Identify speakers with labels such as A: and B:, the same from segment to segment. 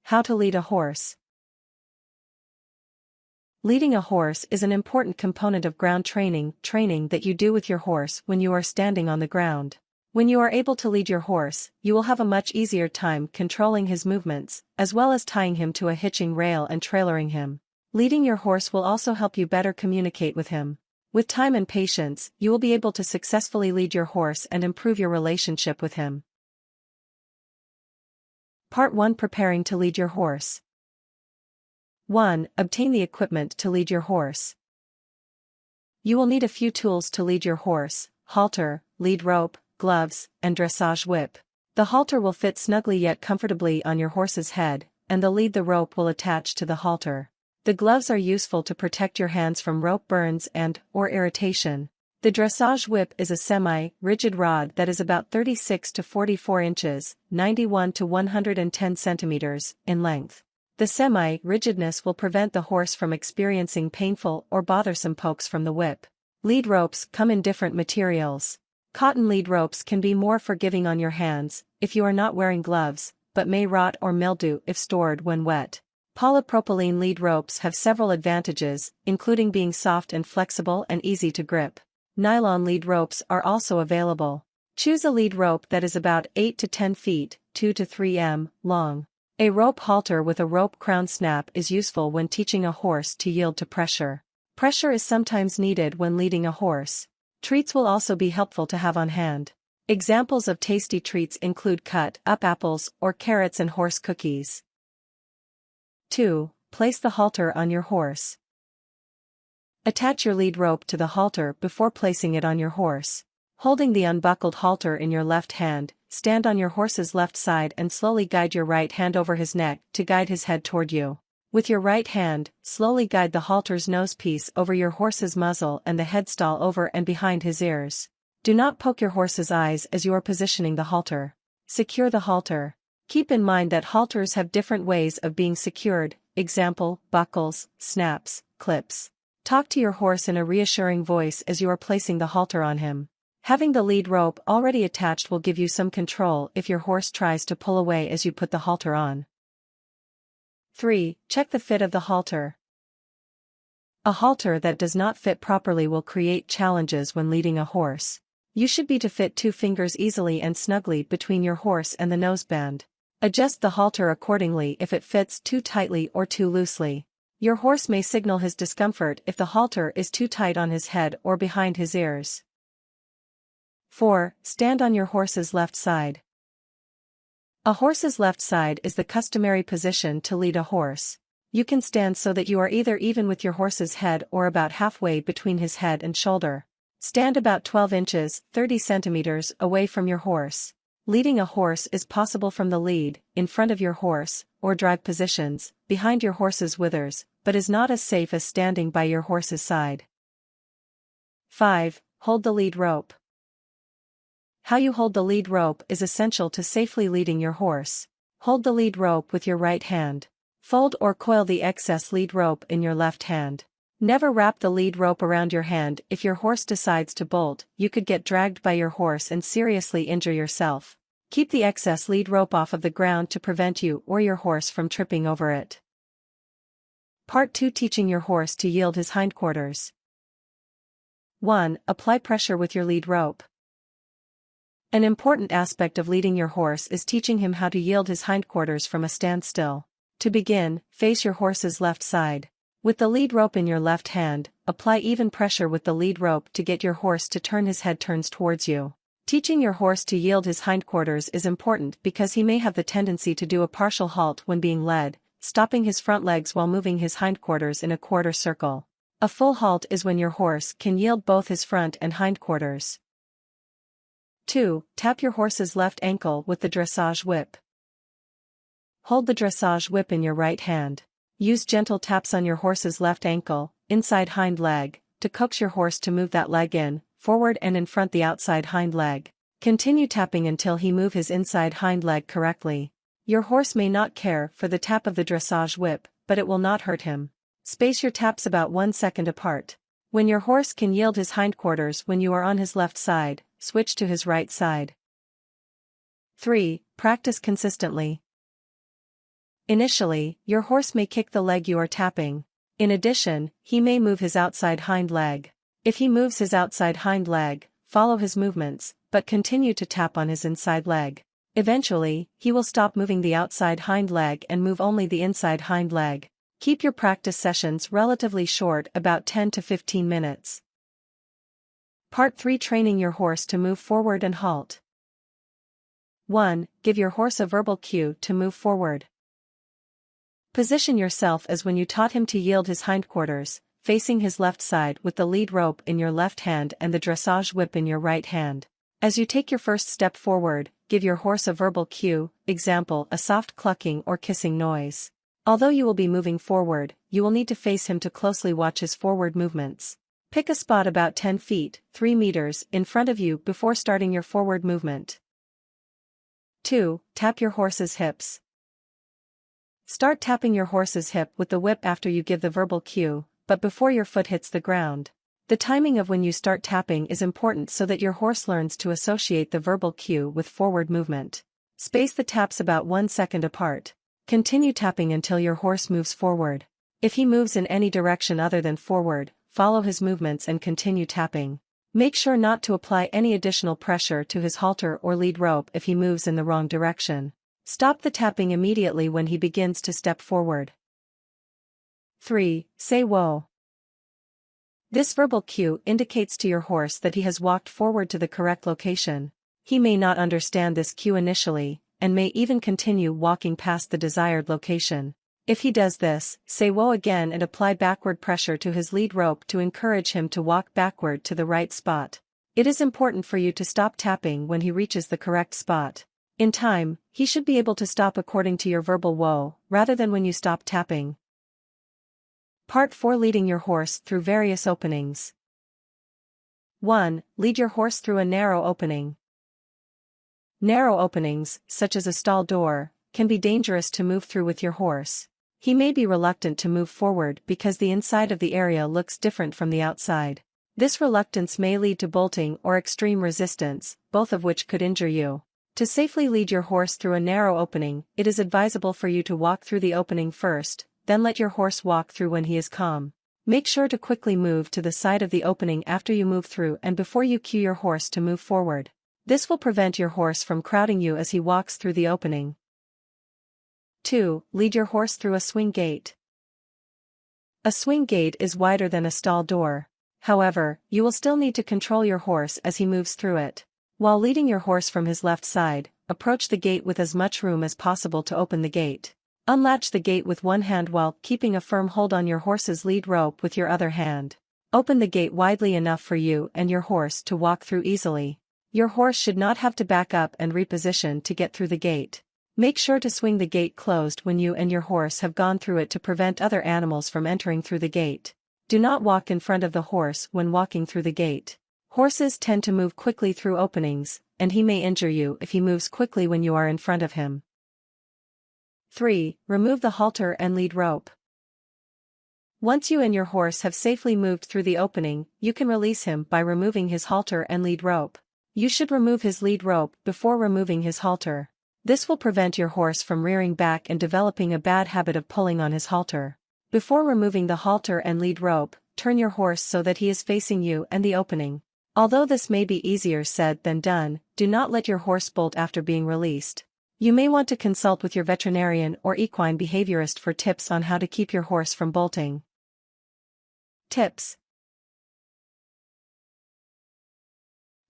A: How to lead a horse. Leading a horse is an important component of ground training that you do with your horse when you are standing on the ground. When you are able to lead your horse, you will have a much easier time controlling his movements, as well as tying him to a hitching rail and trailering him. Leading your horse will also help you better communicate with him. With time and patience, you will be able to successfully lead your horse and improve your relationship with him. Part 1. Preparing to lead your horse. 1. Obtain the equipment to lead your horse. You will need a few tools to lead your horse: halter, lead rope, gloves, and dressage whip. The halter will fit snugly yet comfortably on your horse's head, and the rope will attach to the halter. The gloves are useful to protect your hands from rope burns or irritation. The dressage whip is a semi-rigid rod that is about 36 to 44 inches, 91 to 110 centimeters, in length. The semi-rigidness will prevent the horse from experiencing painful or bothersome pokes from the whip. Lead ropes come in different materials. Cotton lead ropes can be more forgiving on your hands if you are not wearing gloves, but may rot or mildew if stored when wet. Polypropylene lead ropes have several advantages, including being soft and flexible and easy to grip. Nylon lead ropes are also available. Choose a lead rope that is about 8 to 10 feet, 2 to 3 m, long. A rope halter with a rope crown snap is useful when teaching a horse to yield to pressure. Pressure is sometimes needed when leading a horse. Treats will also be helpful to have on hand. Examples of tasty treats include cut-up apples or carrots and horse cookies. 2. Place the halter on your horse. Attach your lead rope to the halter before placing it on your horse. Holding the unbuckled halter in your left hand, stand on your horse's left side and slowly guide your right hand over his neck to guide his head toward you. With your right hand, slowly guide the halter's nosepiece over your horse's muzzle and the headstall over and behind his ears. Do not poke your horse's eyes as you are positioning the halter. Secure the halter. Keep in mind that halters have different ways of being secured, example, buckles, snaps, clips. Talk to your horse in a reassuring voice as you are placing the halter on him. Having the lead rope already attached will give you some control if your horse tries to pull away as you put the halter on. 3. Check the fit of the halter. A halter that does not fit properly will create challenges when leading a horse. You should be to fit 2 fingers easily and snugly between your horse and the noseband. Adjust the halter accordingly if it fits too tightly or too loosely. Your horse may signal his discomfort if the halter is too tight on his head or behind his ears. 4. Stand on your horse's left side. A horse's left side is the customary position to lead a horse. You can stand so that you are either even with your horse's head or about halfway between his head and shoulder. Stand about 12 inches, 30 centimeters away from your horse. Leading a horse is possible from the lead, in front of your horse, or drive positions, behind your horse's withers, but is not as safe as standing by your horse's side. 5. Hold the lead rope. How you hold the lead rope is essential to safely leading your horse. Hold the lead rope with your right hand. Fold or coil the excess lead rope in your left hand. Never wrap the lead rope around your hand. If your horse decides to bolt, you could get dragged by your horse and seriously injure yourself. Keep the excess lead rope off of the ground to prevent you or your horse from tripping over it. Part 2. Teaching your horse to yield his hindquarters. 1. Apply pressure with your lead rope. An important aspect of leading your horse is teaching him how to yield his hindquarters from a standstill. To begin, face your horse's left side. With the lead rope in your left hand, apply even pressure with the lead rope to get your horse to turn his head turns towards you. Teaching your horse to yield his hindquarters is important because he may have the tendency to do a partial halt when being led, stopping his front legs while moving his hindquarters in a quarter circle. A full halt is when your horse can yield both his front and hindquarters. 2. Tap your horse's left ankle with the dressage whip. Hold the dressage whip in your right hand. Use gentle taps on your horse's left ankle, inside hind leg, to coax your horse to move that leg in, forward and in front the outside hind leg. Continue tapping until he move his inside hind leg correctly. Your horse may not care for the tap of the dressage whip, but it will not hurt him. Space your taps about 1 second apart. When your horse can yield his hindquarters when you are on his left side, switch to his right side. 3. Practice consistently. Initially, your horse may kick the leg you are tapping. In addition, he may move his outside hind leg. If he moves his outside hind leg, follow his movements, but continue to tap on his inside leg. Eventually, he will stop moving the outside hind leg and move only the inside hind leg. Keep your practice sessions relatively short, about 10 to 15 minutes. Part 3: Training your horse to move forward and halt. 1. Give your horse a verbal cue to move forward. Position yourself as when you taught him to yield his hindquarters, facing his left side with the lead rope in your left hand and the dressage whip in your right hand. As you take your first step forward, give your horse a verbal cue, example, a soft clucking or kissing noise. Although you will be moving forward, you will need to face him to closely watch his forward movements. Pick a spot about 10 feet, 3 meters, in front of you before starting your forward movement. 2. Tap your horse's hips. Start tapping your horse's hip with the whip after you give the verbal cue, but before your foot hits the ground. The timing of when you start tapping is important so that your horse learns to associate the verbal cue with forward movement. Space the taps about 1 second apart. Continue tapping until your horse moves forward. If he moves in any direction other than forward, follow his movements and continue tapping. Make sure not to apply any additional pressure to his halter or lead rope if he moves in the wrong direction. Stop the tapping immediately when he begins to step forward. 3. Say whoa. This verbal cue indicates to your horse that he has walked forward to the correct location. He may not understand this cue initially, and may even continue walking past the desired location. If he does this, say whoa again and apply backward pressure to his lead rope to encourage him to walk backward to the right spot. It is important for you to stop tapping when he reaches the correct spot. In time, he should be able to stop according to your verbal whoa, rather than when you stop tapping. Part 4: Leading your horse through various openings. 1. Lead your horse through a narrow opening. Narrow openings, such as a stall door, can be dangerous to move through with your horse. He may be reluctant to move forward because the inside of the area looks different from the outside. This reluctance may lead to bolting or extreme resistance, both of which could injure you. To safely lead your horse through a narrow opening, it is advisable for you to walk through the opening first, then let your horse walk through when he is calm. Make sure to quickly move to the side of the opening after you move through and before you cue your horse to move forward. This will prevent your horse from crowding you as he walks through the opening. 2. Lead your horse through a swing gate. A swing gate is wider than a stall door. However, you will still need to control your horse as he moves through it. While leading your horse from his left side, approach the gate with as much room as possible to open the gate. Unlatch the gate with one hand while keeping a firm hold on your horse's lead rope with your other hand. Open the gate widely enough for you and your horse to walk through easily. Your horse should not have to back up and reposition to get through the gate. Make sure to swing the gate closed when you and your horse have gone through it to prevent other animals from entering through the gate. Do not walk in front of the horse when walking through the gate. Horses tend to move quickly through openings, and he may injure you if he moves quickly when you are in front of him. 3. Remove the halter and lead rope. Once you and your horse have safely moved through the opening, you can release him by removing his halter and lead rope. You should remove his lead rope before removing his halter. This will prevent your horse from rearing back and developing a bad habit of pulling on his halter. Before removing the halter and lead rope, turn your horse so that he is facing you and the opening. Although this may be easier said than done, do not let your horse bolt after being released. You may want to consult with your veterinarian or equine behaviorist for tips on how to keep your horse from bolting. Tips.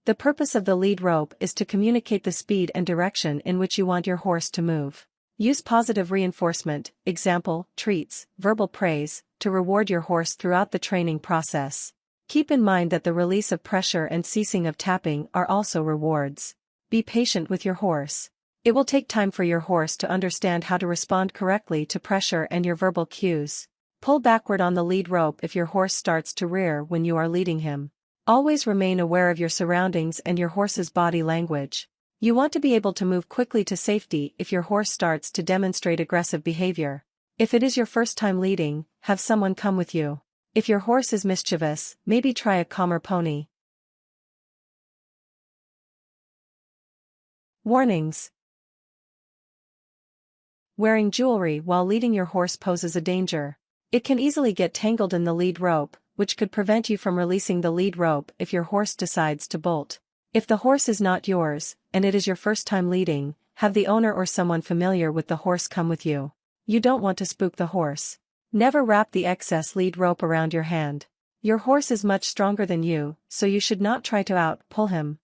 A: The purpose of the lead rope is to communicate the speed and direction in which you want your horse to move. Use positive reinforcement, example, treats, verbal praise, to reward your horse throughout the training process. Keep in mind that the release of pressure and ceasing of tapping are also rewards. Be patient with your horse. It will take time for your horse to understand how to respond correctly to pressure and your verbal cues. Pull backward on the lead rope if your horse starts to rear when you are leading him. Always remain aware of your surroundings and your horse's body language. You want to be able to move quickly to safety if your horse starts to demonstrate aggressive behavior. If it is your first time leading, have someone come with you. If your horse is mischievous, maybe try a calmer pony. Warnings. Wearing jewelry while leading your horse poses a danger. It can easily get tangled in the lead rope, which could prevent you from releasing the lead rope if your horse decides to bolt. If the horse is not yours, and it is your first time leading, have the owner or someone familiar with the horse come with you. You don't want to spook the horse. Never wrap the excess lead rope around your hand. Your horse is much stronger than you, so you should not try to pull him.